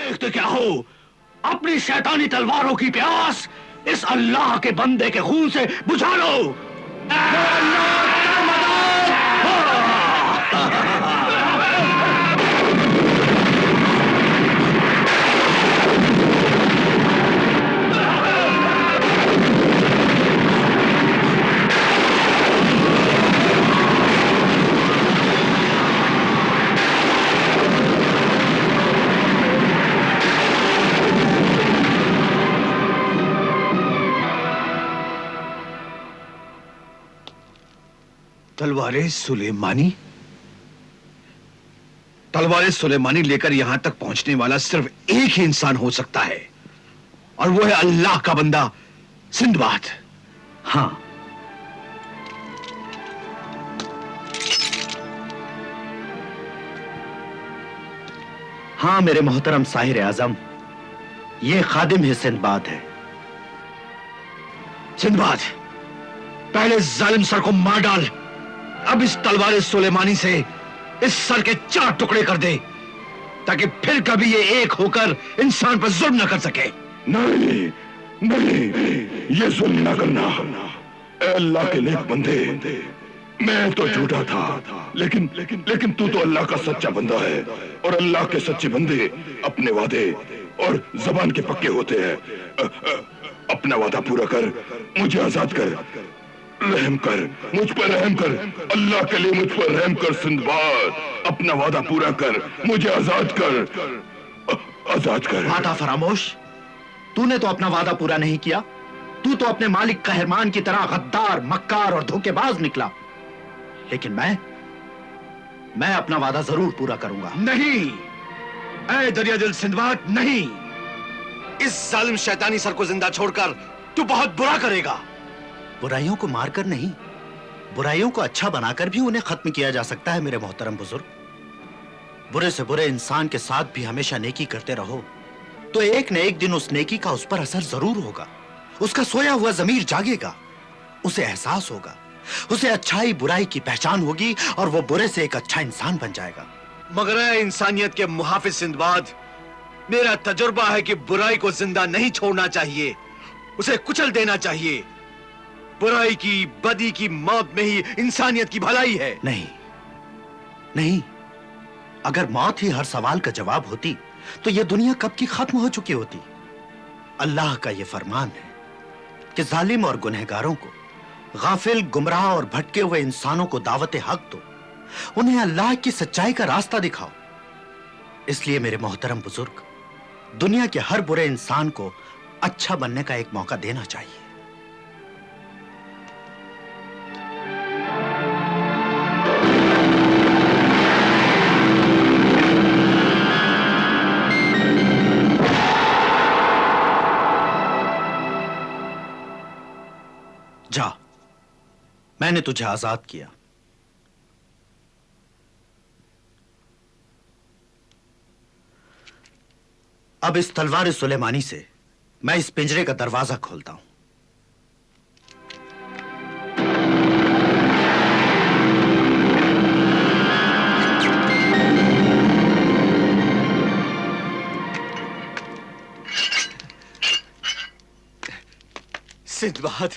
देखते क्या हो? अपनी शैतानी तलवारों की प्यास इस अल्लाह के बंदे के खून से बुझा लो। तलवारे सुलेमानी? तलवारे सुलेमानी लेकर यहां तक पहुंचने वाला सिर्फ एक ही इंसान हो सकता है, और वो है अल्लाह का बंदा सिंदबाद। हाँ, हाँ मेरे मोहतरम साहिर आजम, ये खादिम ही सिंदबाद है। सिंदबाद, पहले जालिम सर को मार डाल। अब इस तलवार सुलेमानी से इस सर के 4 टुकड़े कर दे, ताकि फिर कभी ये एक होकर इंसान पर जुल्म न कर सके। नहीं नहीं, ये जुल्म ना करना। ए अल्लाह के नेक बंदे, मैं तो झूठा था, लेकिन तू तो अल्लाह का सच्चा बंदा है, और अल्लाह के सच्चे बंदे अपने वादे और जबान के पक्के होते हैं। अपना वादा पूरा कर, मुझे आजाद कर, रहम कर, मुझ पर रहम कर, अल्लाह के लिए मुझ पर रहम कर। सिंदबाद, अपना वादा पूरा कर, मुझे आजाद कर, आजाद कर। वादा फरामोश? तूने तो अपना वादा पूरा नहीं किया। तू तो अपने मालिक कहरमान की तरह गद्दार, मक्कार और धोखेबाज निकला। लेकिन मैं अपना वादा जरूर पूरा करूंगा। नहीं, ऐ दरिया दिल सिंदबाद, नहीं। इस जालिम शैतानी सर को जिंदा छोड़कर तू बहुत बुरा करेगा। बुराइयों को मारकर नहीं, बुराइयों को अच्छा बनाकर भी उन्हें खत्म किया जा सकता है मेरे मोहतरम बुजुर्ग। बुरे से बुरे इंसान के साथ भी हमेशा नेकी करते रहो, तो एक न एक दिन उस नेकी का उस पर असर जरूर होगा। उसका सोया हुआ जमीर जागेगा, उसे एहसास होगा, उसे अच्छाई बुराई की पहचान होगी, और वो बुरे से एक अच्छा इंसान बन जाएगा। मगर इंसानियत के मुहाफिज सिंदबाद, मेरा तजुर्बा है कि बुराई को जिंदा नहीं छोड़ना चाहिए, उसे कुचल देना चाहिए। बुराई की, बदी की मौत में ही इंसानियत की भलाई है। नहीं नहीं, अगर मौत ही हर सवाल का जवाब होती तो यह दुनिया कब की खत्म हो चुकी होती। अल्लाह का यह फरमान है कि जालिम और गुनहगारों को, गाफिल, गुमराह और भटके हुए इंसानों को दावत हक दो, उन्हें अल्लाह की सच्चाई का रास्ता दिखाओ। इसलिए मेरे मोहतरम बुजुर्ग, दुनिया के हर बुरे इंसान को अच्छा बनने का एक मौका देना चाहिए। जा, मैंने तुझे आजाद किया। अब इस तलवार सुलेमानी से मैं इस पिंजरे का दरवाजा खोलता हूं। सिंदबाद,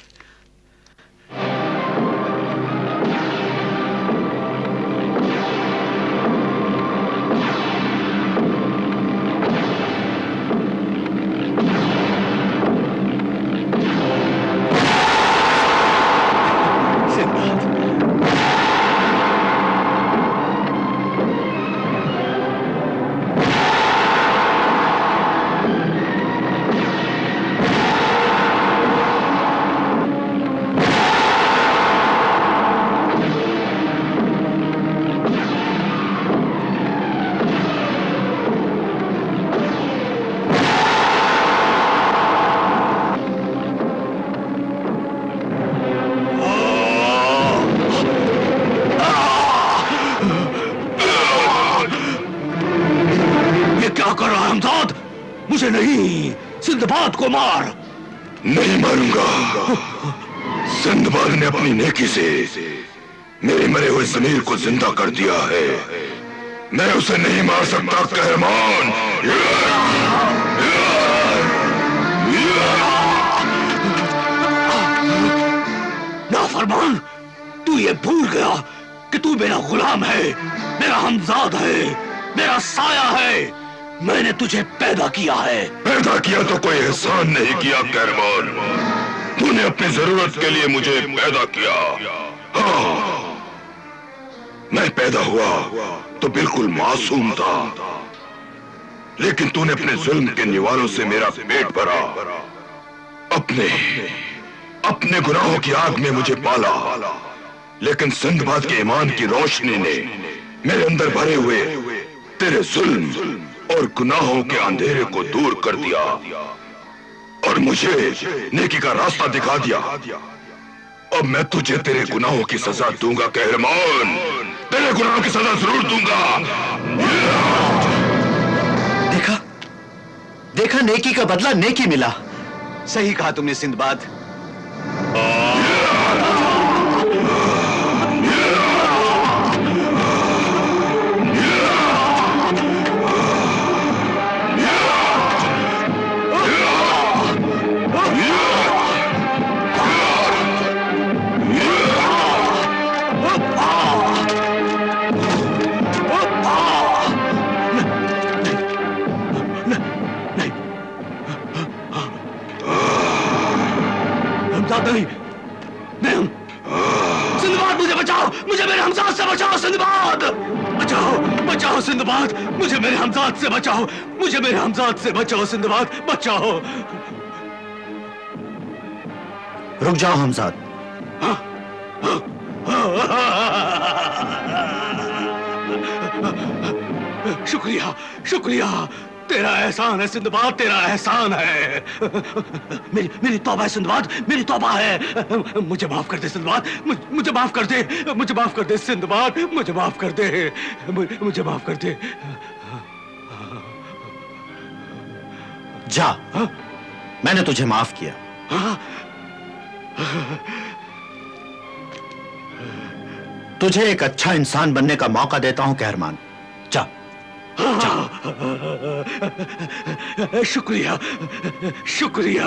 मुझे नहीं, सिंदबाद को मार। नहीं मारूंगा। सिंदबाद ने अपनी नेकी से मेरे मरे हुए ज़मीर को जिंदा कर दिया है। मैं उसे नहीं मार सकता कहरमान। गया कि तू मेरा गुलाम है, मेरा हमजाद है, मेरा साया है। मैंने तुझे पैदा किया है। पैदा किया तो कोई एहसान नहीं किया कहरमान, तूने अपनी जरूरत के लिए मुझे पैदा किया। हाँ, मैं पैदा हुआ तो बिल्कुल मासूम था, लेकिन तूने अपने जुल्म के निवालों से मेरा पेट भरा, अपने गुनाहों की आग में मुझे पाला। लेकिन सिंदबाद के ईमान की रोशनी ने मेरे अंदर भरे हुए तेरे जुल्म और गुनाहों के अंधेरे को दूर कर दिया और मुझे नेकी का रास्ता दिखा दिया। अब मैं तुझे तेरे गुनाहों की सजा दूंगा कहरमान, तेरे गुनाहों की सजा जरूर दूंगा। देखा, नेकी का बदला नेकी मिला। सही कहा तुमने सिंदबाद। नहीं, नहीं, सिंदबाद मुझे बचाओ, मुझे मेरे हमजाद से बचाओ। सिंदबाद बचाओ, बचाओ सिंदबाद, मुझे मेरे हमजाद से बचाओ, मुझे मेरे हमजाद से बचाओ। सिंदबाद बचाओ। रुक जाओ हमजाद। शुक्रिया, शुक्रिया, तेरा एहसान है सिंदबाद, तेरा एहसान है। मेरी तौबा है सिंदबाद, मेरी तौबा है। मुझे माफ कर दे सिंदबाद, मुझे माफ कर दे, मुझे माफ कर दे सिंदबाद, मुझे माफ कर दे, मुझे माफ कर दे। जा, मैंने तुझे माफ किया। तुझे एक अच्छा इंसान बनने का मौका देता हूं कहरमान। जा। शुक्रिया, शुक्रिया।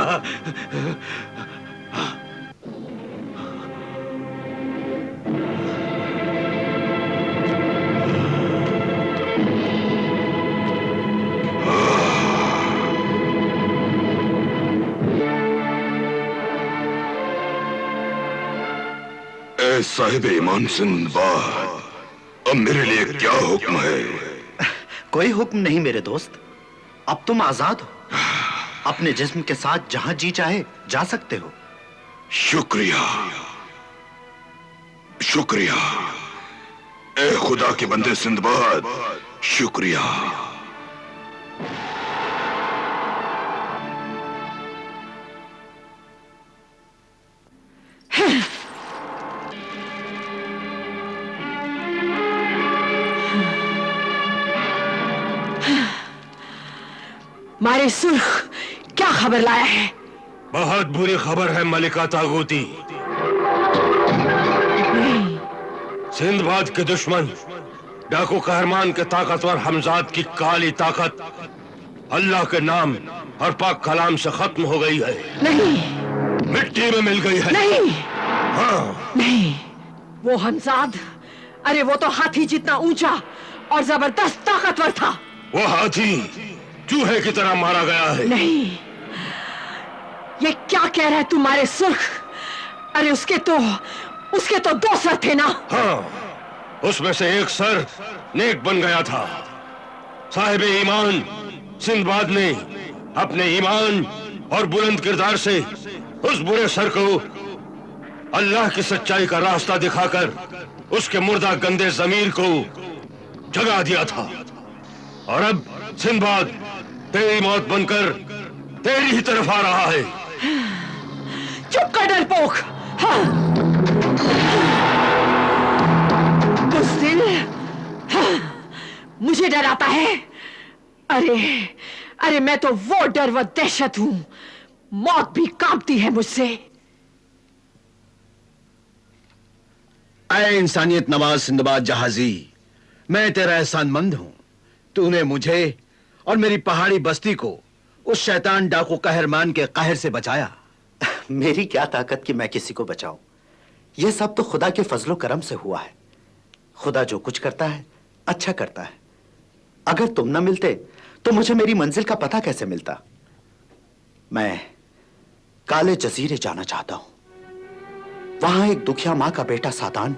ए साहिब ईमान सिंदबाद, अब मेरे लिए क्या हुक्म है? कोई हुक्म नहीं मेरे दोस्त, अब तुम आजाद हो। अपने जिस्म के साथ जहां जी चाहे जा सकते हो। शुक्रिया, शुक्रिया ए खुदा के बंदे सिंदबाद, शुक्रिया। मारे सुर्ख क्या खबर लाया है? बहुत बुरी खबर है मलिका तागूती। सिंदबाद के दुश्मन डाकू कहरमान के ताकतवर हमजाद की काली ताकत अल्लाह के नाम और पाक कलाम से खत्म हो गई है। नहीं, मिट्टी में मिल गई है। नहीं, हाँ, नहीं, वो हमजाद, अरे वो तो हाथी जितना ऊंचा और जबरदस्त ताकतवर था। वो हाथी चूहे की तरह मारा गया है। नहीं, ये क्या कह रहा है तुम्हारे सुर्ख? अरे उसके तो दो सर थे ना। हाँ, उसमें से एक सर नेक बन गया था। साहिब ईमान सिंदबाद ने अपने ईमान और बुलंद किरदार से उस बुरे सर को अल्लाह की सच्चाई का रास्ता दिखाकर उसके मुर्दा गंदे जमीर को जगा दिया था। और अब सिंदबाद तेरी मौत बनकर तेरी ही तरफ आ रहा है। चुप कर डरपोक। हाँ। बुज़दिल, हाँ, मुझे डराता है। अरे मैं तो वो डर व दहशत हूं, मौत भी कांपती है मुझसे। ऐ इंसानियत नवाज सिंदबाद जहाजी, मैं तेरा एहसानमंद हूं। तूने मुझे और मेरी पहाड़ी बस्ती को उस शैतान डाकू कहरमान के कहर से बचाया। मेरी क्या ताकत कि मैं किसी को बचाऊं। यह सब तो खुदा के फजलो करम से हुआ है। खुदा जो कुछ करता है अच्छा करता है। अगर तुम न मिलते तो मुझे मेरी मंजिल का पता कैसे मिलता? मैं काले जजीरे जाना चाहता हूं। वहां एक दुखिया मां का बेटा सादान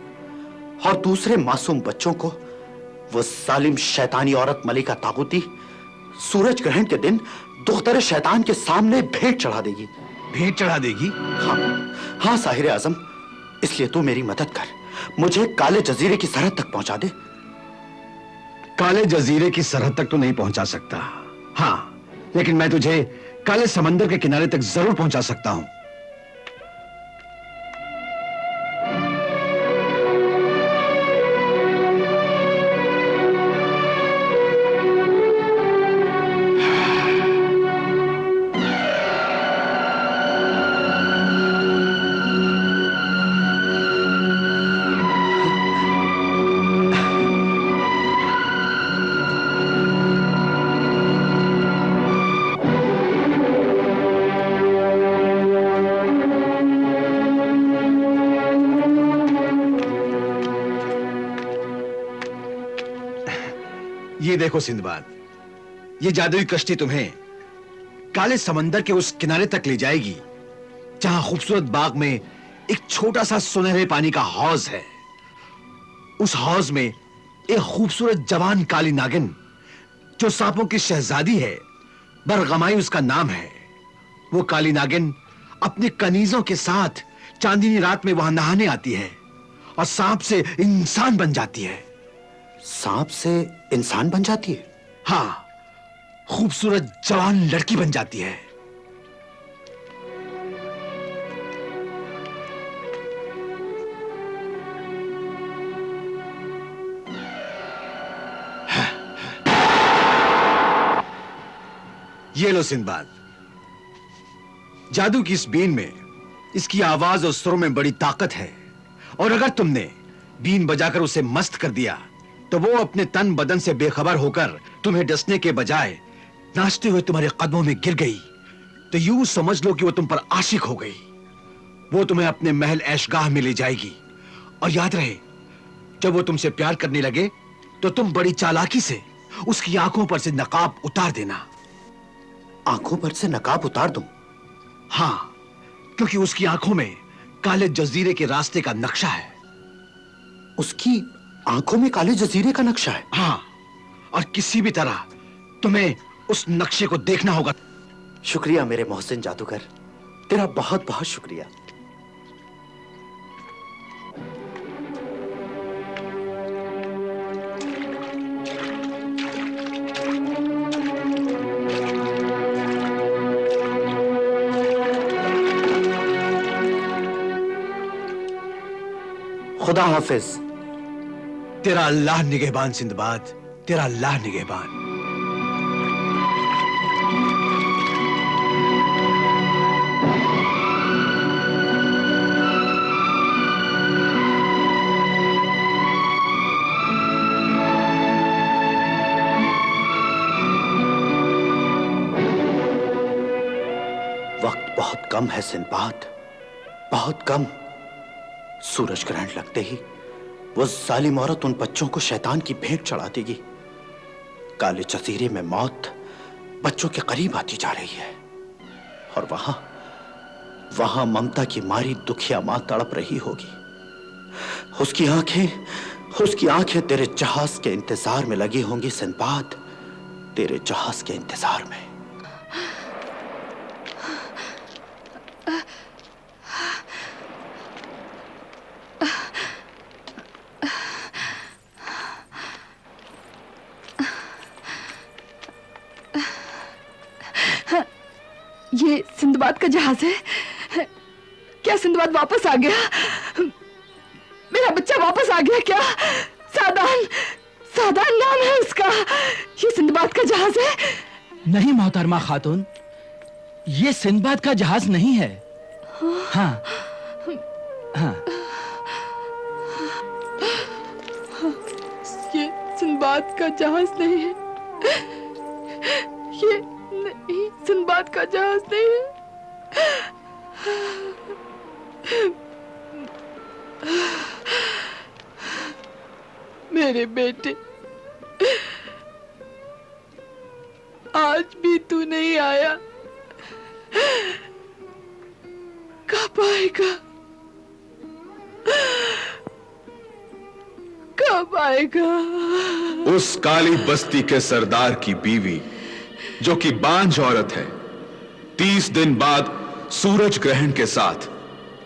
और दूसरे मासूम बच्चों को वो जालिम शैतानी औरत मलिका तागुती सूरज ग्रहण के दिन दुख्तर शैतान के सामने भेंट चढ़ा देगी। भेंट चढ़ा देगी? हाँ हाँ साहिर आजम, इसलिए तू मेरी मदद कर, मुझे काले जजीरे की सरहद तक पहुंचा दे। काले जजीरे की सरहद तक तो नहीं पहुंचा सकता, हाँ, लेकिन मैं तुझे काले समंदर के किनारे तक जरूर पहुंचा सकता हूं। ये देखो सिंदबाद, ये जादुई कश्ती तुम्हें काले समंदर के उस किनारे तक ले जाएगी जहां खूबसूरत बाग में एक छोटा सा सुनहरे पानी का हौज है। उस हौज में एक खूबसूरत जवान काली नागिन जो सांपों की शहजादी है, बरगमाई उसका नाम है। वो काली नागिन अपने कनीजों के साथ चांदनी रात में वहां नहाने आती है और सांप से इंसान बन जाती है। सांप से इंसान बन जाती है? हाँ, खूबसूरत जवान लड़की बन जाती है। ये लो सिंदबाद, जादू की इस बीन में, इसकी आवाज और सुरों में बड़ी ताकत है, और अगर तुमने बीन बजाकर उसे मस्त कर दिया तो वो अपने तन बदन से बेखबर होकर तुम्हें डसने के बजाय नाचते हुए तुम्हारे कदमों में गिर गई तो यूं समझ लो कि वो तुम पर आशिक हो गई। वो तुम्हें अपने महल ऐशगाह में ले जाएगी, और याद रहे, जब वो तुमसे प्यार करने लगे तो तुम बड़ी चालाकी से उसकी आंखों पर से नकाब उतार देना। आंखों पर से नकाब उतार दूं? हाँ, क्योंकि उसकी आंखों में काले जजीरे के रास्ते का नक्शा है। उसकी आंखों में काले जजीरे का नक्शा है? हाँ, और किसी भी तरह तुम्हें उस नक्शे को देखना होगा। शुक्रिया मेरे मोहसिन जादूगर, तेरा बहुत बहुत शुक्रिया। खुदा हाफिज। तेरा अल्लाह निगहबान सिंदबाद, तेरा अल्लाह निगहबान। वक्त बहुत कम है सिंदबाद, बहुत कम। सूरज ग्रहण लगते ही वो जालिम औरत उन बच्चों को शैतान की भेंट चढ़ा देगी। काले जजीरे में मौत बच्चों के करीब आती जा रही है, और वहां ममता की मारी दुखिया मां तड़प रही होगी। उसकी आंखें तेरे जहाज के इंतजार में लगी होंगी सिंदबाद, तेरे जहाज के इंतजार में। ये सिंदबाद का जहाज है क्या? सिंदबाद वापस आ गया? मेरा बच्चा वापस आ गया क्या? सादान नाम है उसका। ये सिंदबाद का जहाज है? नहीं मोहतरमा खातून, ये सिंदबाद का जहाज नहीं है। हाँ हाँ, ये सिंदबाद का जहाज नहीं है। ये नहीं, सिंदबाद का जहाज नहीं है। मेरे बेटे, आज भी तू नहीं आया। कब आएगा? कब आएगा? उस काली बस्ती के सरदार की बीवी, जो कि बांझ औरत है, 30 दिन बाद सूरज ग्रहण के साथ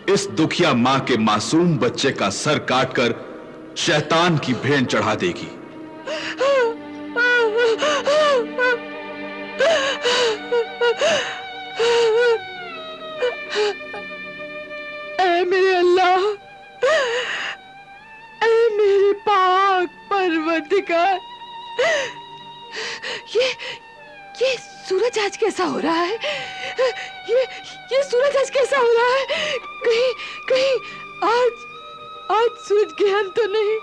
इस दुखिया मां के मासूम बच्चे का सर काटकर शैतान की भेंट चढ़ा देगी। ऐ मेरे अल्लाह, ऐ मेरे पाक परवरदिगार, ये सूरज आज कैसा हो रहा है? ये सूरज आज कैसा हो रहा है? कहीं आज सूरज ग्रहण तो नहीं?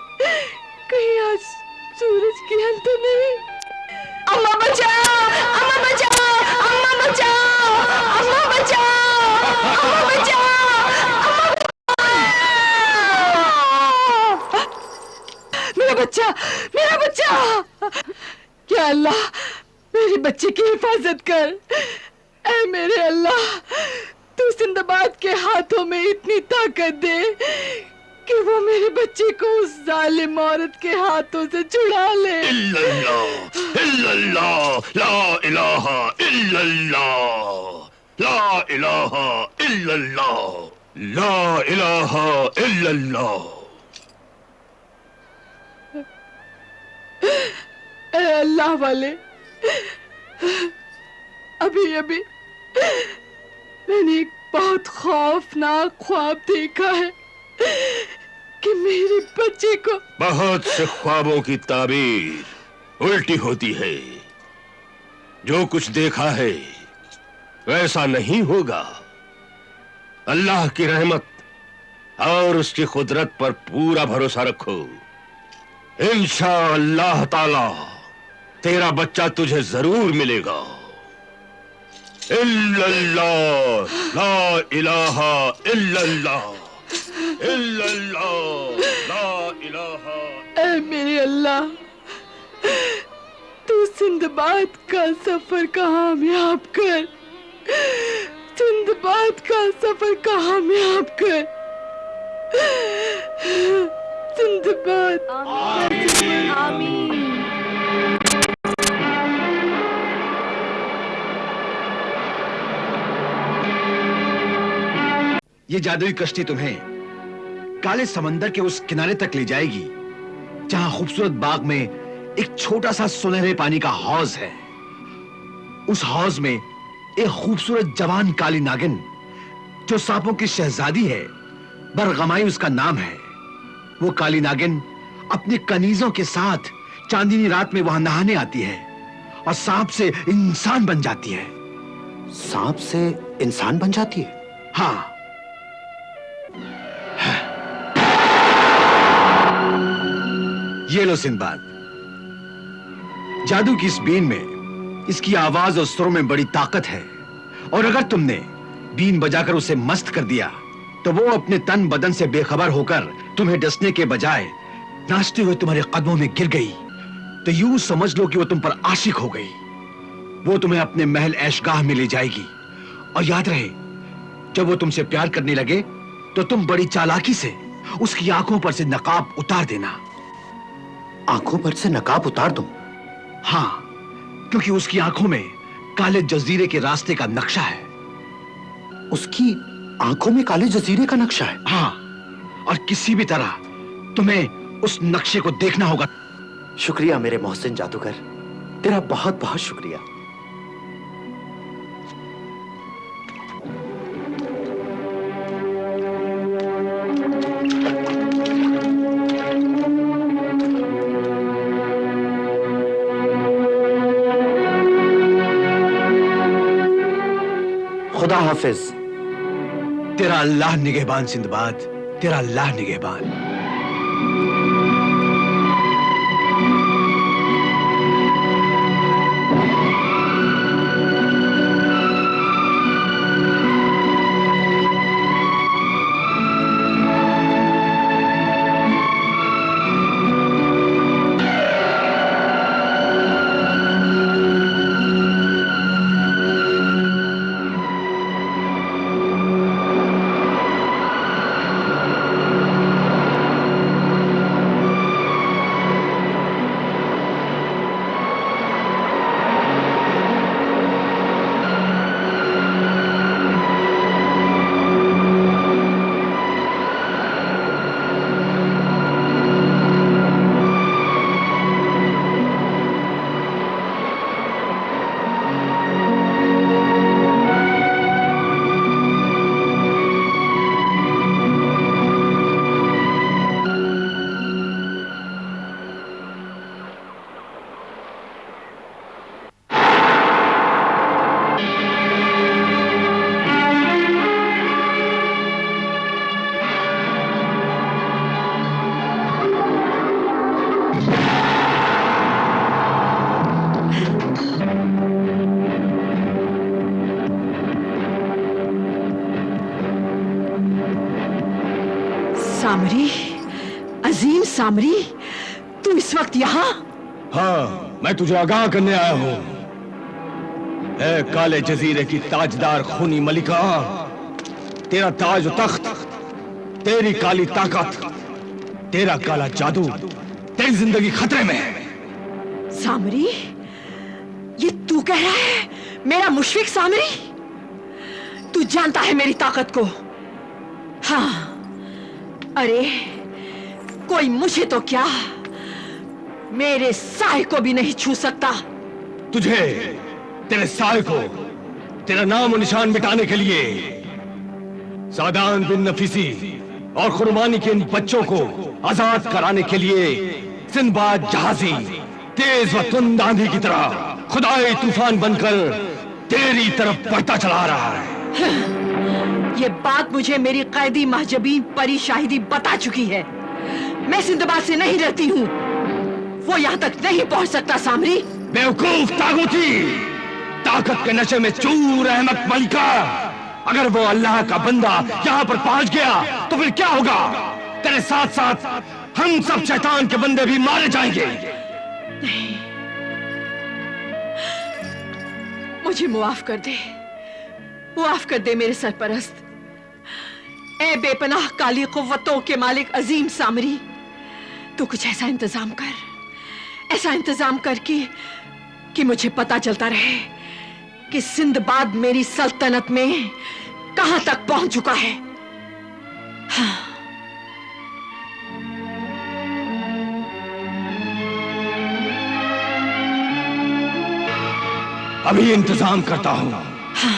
कहीं आज सूरज ग्रहण तो नहीं? अम्मा बचाओ! अम्मा बचाओ! अम्मा बचाओ! अम्मा बचाओ! अम्मा बचाओ! मेरा बच्चा! मेरा बच्चा! क्या अल्लाह मेरे बच्चे की हिफाजत कर। ऐ मेरे अल्लाह, तू सिंदबाद के हाथों में इतनी ताकत दे कि वो मेरे बच्चे को उस जालिम औरत के हाथों से छुड़ा ले। इल्लल्लाह, इल्लल्लाह, ला इलाहा इल्लल्लाह, ला इलाहा इल्लल्लाह, ला इलाहा इल्लल्लाह। ऐ अल्लाह वाले, अभी मैंने एक बहुत खौफनाक ख्वाब देखा है कि मेरे बच्चे को। बहुत से ख्वाबों की ताबीर उल्टी होती है। जो कुछ देखा है वैसा नहीं होगा। अल्लाह की रहमत और उसकी कुदरत पर पूरा भरोसा रखो। इंशाअल्लाह ताला तेरा बच्चा तुझे जरूर मिलेगा। इल्लल्लाह, ला इलाहा इल्लल्लाह, इल्लल्लाह, ला इलाहा। ऐ मेरे अल्लाह, तू सिंदबाद का सफर कामयाब कर। सिंदबाद का सफर कामयाब कर। सिंदबाद। आमीन। ये जादुई कश्ती तुम्हें काले समंदर के उस किनारे तक ले जाएगी जहां खूबसूरत बाग में एक छोटा सा सुनहरे पानी का हौज है। उस हौज में एक खूबसूरत जवान काली नागिन, जो सांपों की शहजादी है, बरगमाई उसका नाम है। वो काली नागिन अपने कनीजों के साथ चांदनी रात में वहां नहाने आती है और सांप से इंसान बन जाती है। सांप से इंसान बन जाती है? हाँ। ये लो सिंदबाद, जादू की इस बीन में, इसकी आवाज और सुरों में बड़ी ताकत है, और अगर तुमने बीन बजाकर उसे मस्त कर दिया तो वो अपने तन बदन से बेखबर होकर तुम्हें डसने के बजाय नाचते हुए तुम्हारे कदमों में गिर गई तो यूं समझ लो कि वो तुम पर आशिक हो गई। वो तुम्हें अपने महल ऐशगाह में ले जाएगी, और याद रहे, जब वो तुमसे प्यार करने लगे तो तुम बड़ी चालाकी से उसकी आंखों पर से नकाब उतार देना। आंखों पर से नकाब उतार दूं? हाँ, क्योंकि उसकी आंखों में काले जजीरे के रास्ते का नक्शा है। उसकी आंखों में काले जजीरे का नक्शा है? हाँ, और किसी भी तरह तुम्हें उस नक्शे को देखना होगा। शुक्रिया मेरे मोहसिन जादूगर, तेरा बहुत बहुत शुक्रिया। खुदा हाफिज। तेरा अल्लाह निगहबान सिंदबाद, तेरा अल्लाह निगहबान। सामरी, अजीम सामरी, तू इस वक्त यहाँ? हाँ, मैं तुझे आगाह करने आया हूँ। ए काले जजीरे की ताजदार खूनी मलिका, तेरा ताज और तख्त, तेरी काली ताकत, तेरा काला जादू, तेरी जिंदगी खतरे में है। सामरी, ये तू कह रहा है? मेरा मुशफिक सामरी? तू जानता है मेरी ताकत को? हाँ, अरे कोई मुझे तो क्या, मेरे साए को भी नहीं छू सकता। तुझे, तेरे साए को, तेरा नाम और निशान मिटाने के लिए सादान बिन नफीसी और कुर्बानी के इन बच्चों को आजाद कराने के लिए सिंदबाद जहाजी तेज व तुंद आंधी की तरह खुदाई तूफान बनकर तेरी तरफ बढ़ता चला रहा है। ये बात मुझे मेरी कैदी महजबीन परी शाहिदी बता चुकी है। मैं सिंदबाद से नहीं रहती हूँ, वो यहाँ तक नहीं पहुँच सकता। सामरी, बेवकूफ तागूती, ताकत के नशे में चूर अहमद मलिका, अगर वो अल्लाह का बंदा यहाँ पर पहुँच गया तो फिर क्या होगा? तेरे साथ साथ हम सब शैतान के बंदे भी मारे जाएंगे। नहीं, मुझे मुआफ कर दे, मुआफ कर दे मेरे सरपरस्त। ए बेपनाह काली कुव्वतों के मालिक अजीम सामरी, तू कुछ ऐसा इंतजाम कर, ऐसा इंतजाम कर कि मुझे पता चलता रहे कि सिंदबाद मेरी सल्तनत में कहां तक पहुंच चुका है। हाँ। अभी इंतजाम करता हूं। हाँ।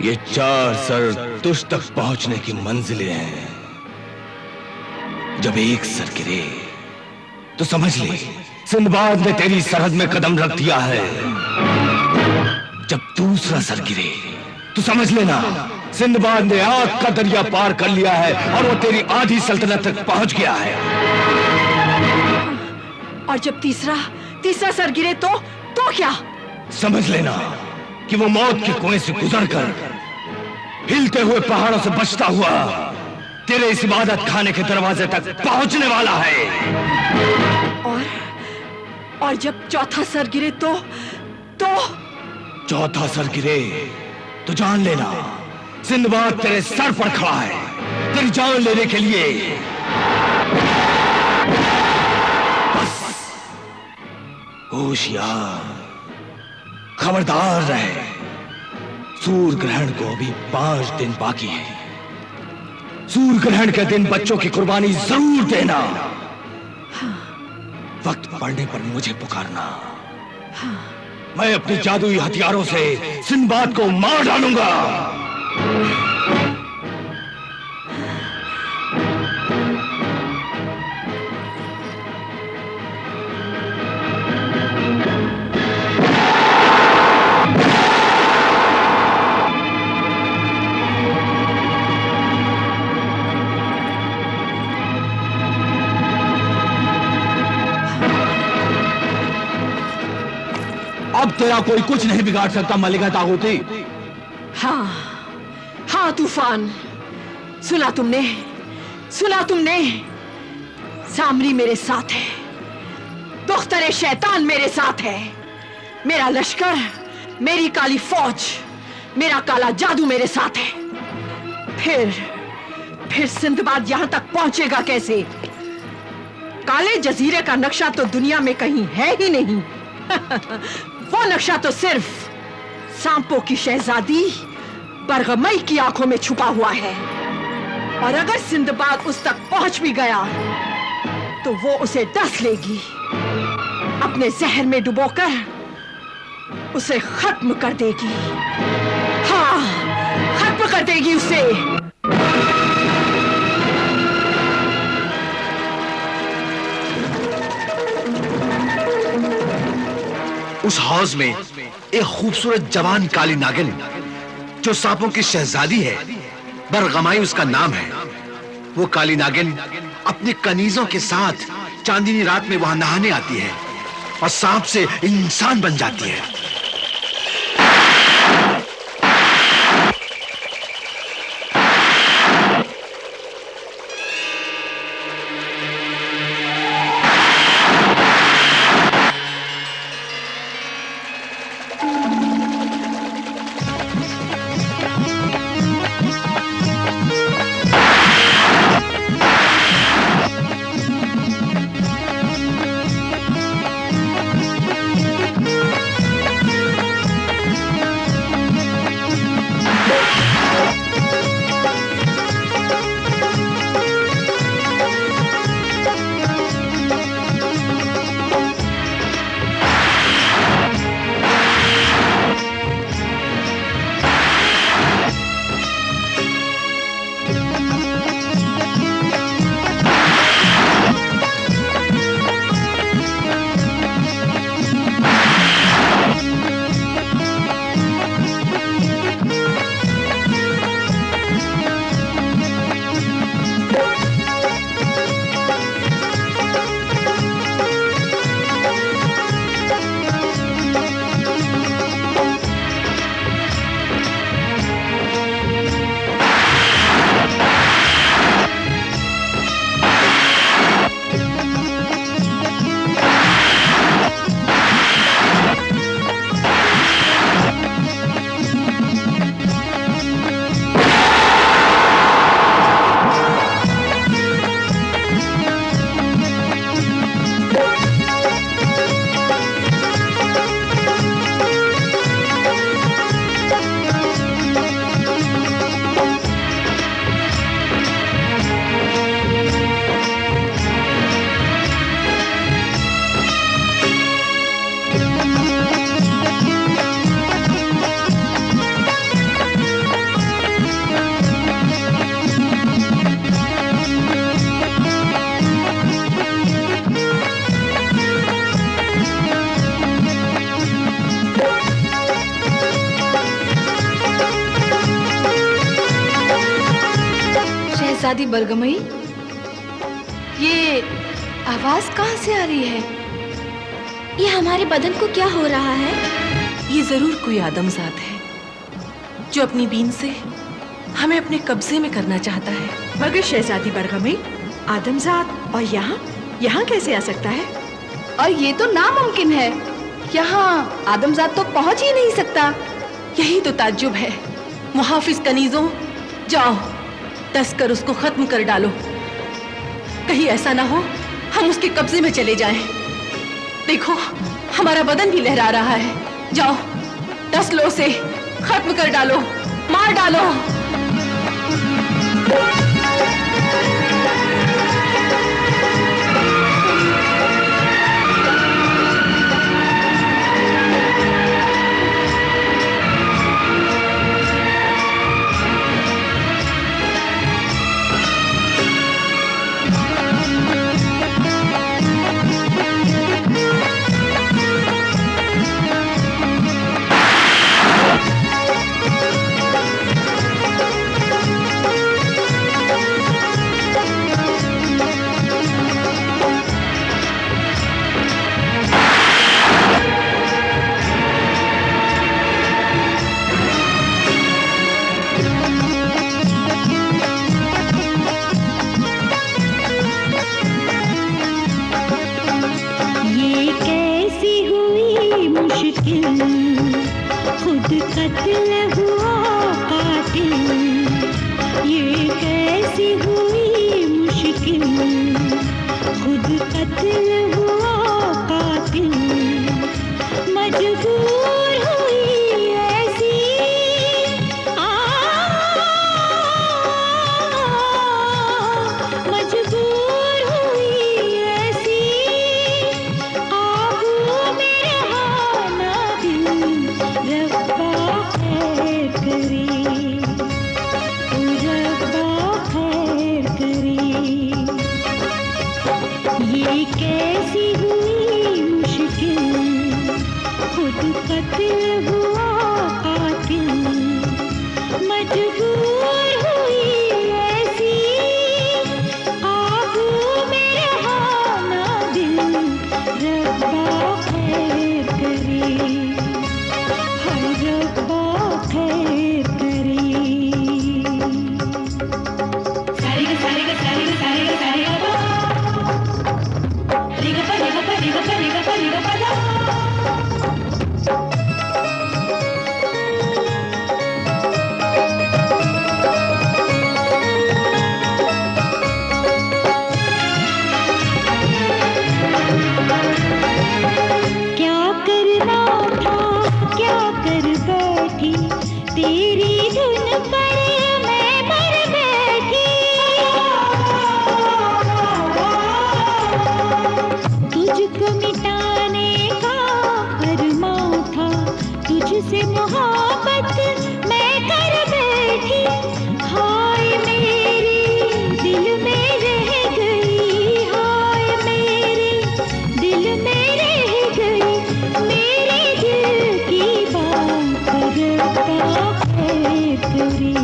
ये चार सर तुझ तक पहुंचने की मंजिलें हैं। जब एक सर गिरे तो समझ ले सिंदबाद ने तेरी सरहद में कदम रख दिया है। जब दूसरा सर गिरे तो समझ लेना सिंदबाद ने आग का दरिया पार कर लिया है और वो तेरी आधी सल्तनत तक पहुंच गया है। और जब तीसरा सर गिरे तो क्या? समझ लेना कि वो मौत के कुएं से गुजरकर हिलते हुए पहाड़ों से बचता हुआ तेरे इस इबादत खाने के दरवाजे तक पहुंचने वाला है। और जब चौथा सर गिरे तो चौथा सर गिरे तो जान लेना सिंदबाद तेरे सर पर खड़ा है तेरी जान लेने के लिए। बस होशियार, खबरदार रहे। सूर्य ग्रहण को अभी 5 दिन बाकी है। सूर्य ग्रहण के दिन बच्चों की कुर्बानी जरूर देना। वक्त पड़ने पर मुझे पुकारना। मैं अपने जादुई हथियारों से सिंदबाद को मार डालूंगा। अब तेरा कोई कुछ नहीं बिगाड़ सकता मलिका तागूती। हाँ तूफान, सुना तुमने सामरी मेरे साथ है, दुख्तर शैतान मेरे साथ है, मेरा लश्कर, मेरी काली फौज, मेरा काला जादू मेरे साथ है। फिर सिंदबाद यहां तक पहुंचेगा कैसे? काले जजीरे का नक्शा तो दुनिया में कहीं है ही नहीं। वो नक्शा तो सिर्फ सांपों की शहजादी बरगमई की आंखों में छुपा हुआ है, और अगर सिंदबाद उस तक पहुंच भी गया तो वो उसे डस लेगी, अपने जहर में डुबोकर उसे खत्म कर देगी। हाँ, खत्म कर देगी उसे। उस हौज में एक खूबसूरत जवान काली नागिन जो सांपों की शहजादी है, बरगमाई उसका नाम है। वो काली नागिन अपने कनीजों के साथ चांदनी रात में वहां नहाने आती है और सांप से इंसान बन जाती है। शहजादी बरगमई, ये आवाज कहाँ से आ रही है? ये हमारे बदन को क्या हो रहा है? ये जरूर कोई आदमजात है जो अपनी बीन से हमें अपने कब्जे में करना चाहता है। मगर शहजादी बरगमई, आदमजात और यहाँ कैसे आ सकता है? और ये तो नामुमकिन है, यहाँ आदमजात तो पहुंच ही नहीं सकता। यही तो ताज्जुब है। मुहाफिज कनीजों, जाओ दस कर उसको खत्म कर डालो। कहीं ऐसा ना हो हम उसके कब्जे में चले जाएं। देखो हमारा बदन भी लहरा रहा है। जाओ 10 लो से खत्म कर डालो, मार डालो। हुआ कातिल, ये कैसी हुई मुश्किल, खुद कत्ल हुआ कातिल, मजबूर हुई ऐसी मजबूर हुई ऐसी आबू में रहाना दिल, रब्बा खैर करे, रब्बा खैर करे। ये कैसी हुई मुश्किल, खुद कत्ल हुआ कातिल, मजबूर हुई ऐसी आबू में रहाना दिल, रब्बा खैर करे, हर रब्बा खैर करे। सारे सारे सारे सारे सारे रिगा रिगा रिगा रिगा रिगा रिगा क्या करना था, क्या कर बैठी, तेरी धुन पर मैं मर बैठी। तुझको मिटाने का अरमां था, तुझसे मोहब्बत मैं कर बैठी। हाय मेरे दिल में रह गई, हाय मेरे दिल में रह गई, मेरे दिल की बात रब्बा खैर करे,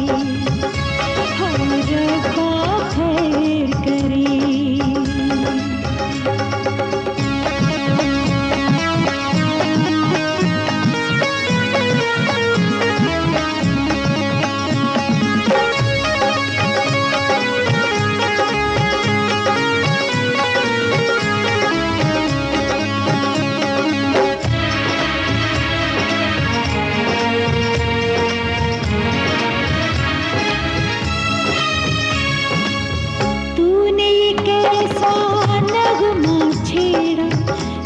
हाँ रब्बा खैर करे। तूने ये कैसा नगमा छेड़ा,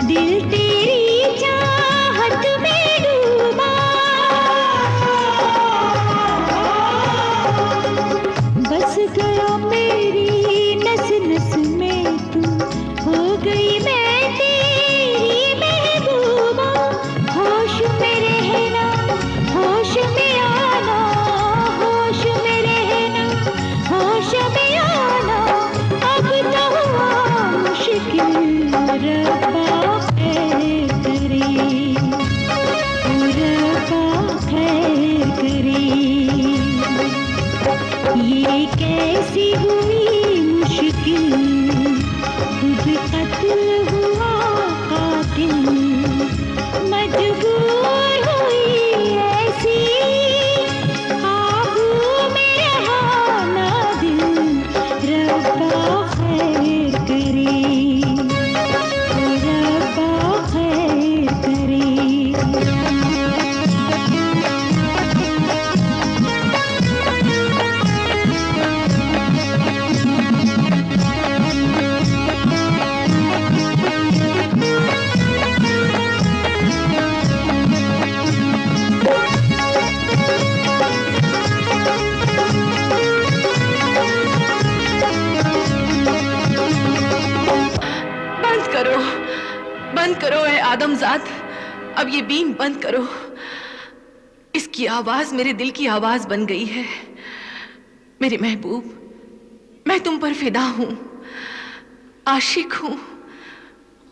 दिल तेरी चाहत में डूबा। बस गया मेरी नस नस में तू, हो गई मैं तेरी महबूबा। होश में रहना, होश में आना, होश में रहना, होश में आना, अब तो हुआ मुश्किल, रब्बा खैर करे, रब्बा खैर करे। ये कैसी हुई मुश्किल, खुद कत्ल हुआ कातिल, मजबूर हुई ऐसी आबू में रहाना दिल, रब्बा खैर करे, रब्बा खैर करे। बंद करो ए आदमजाद, अब ये बीन बंद करो। इसकी आवाज मेरे दिल की आवाज बन गई है। मेरे महबूब, मैं तुम पर फिदा हूं, आशिक हूं,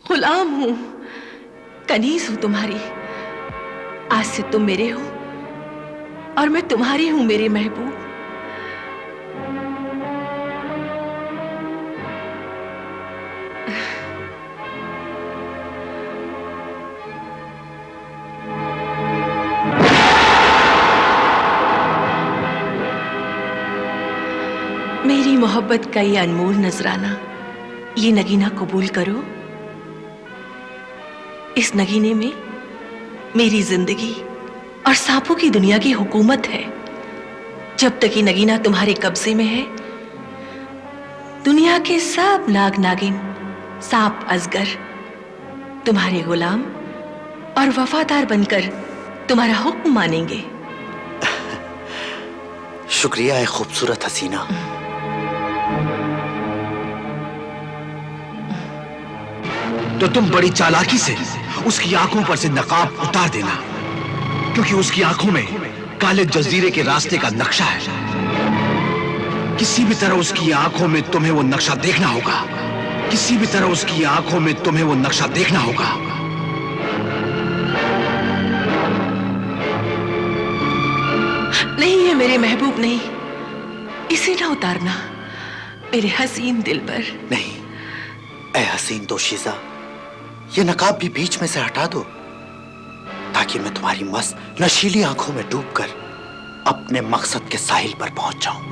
गुलाम हूं, कनीज हूं तुम्हारी। आज से तुम मेरे हो और मैं तुम्हारी हूं मेरे महबूब। मेरी मोहब्बत का ये अनमोल नजराना, ये नगीना कबूल करो। इस नगीने में मेरी जिंदगी, और सांपों की दुनिया की हुकूमत है। जब तक ये नगीना तुम्हारे कब्जे में है, दुनिया के सब नाग नागिन, सांप अजगर तुम्हारे गुलाम और वफादार बनकर तुम्हारा हुक्म मानेंगे। शुक्रिया है खूबसूरत हसीना। तो तुम बड़ी चालाकी से उसकी आंखों पर से नकाब उतार देना, क्योंकि उसकी आंखों में काले जजीरे के रास्ते का नक्शा है। किसी भी तरह उसकी आंखों में तुम्हें वो नक्शा देखना होगा। किसी भी तरह उसकी आंखों में तुम्हें वो नक्शा देखना होगा। नहीं है मेरे महबूब, नहीं, इसे ना उतारना मेरे हसीन दिल पर। नहीं ए हसीन दोशीज़ा, ये नकाब भी बीच में से हटा दो, ताकि मैं तुम्हारी मस्त नशीली आंखों में डूबकर अपने मकसद के साहिल पर पहुंच जाऊं।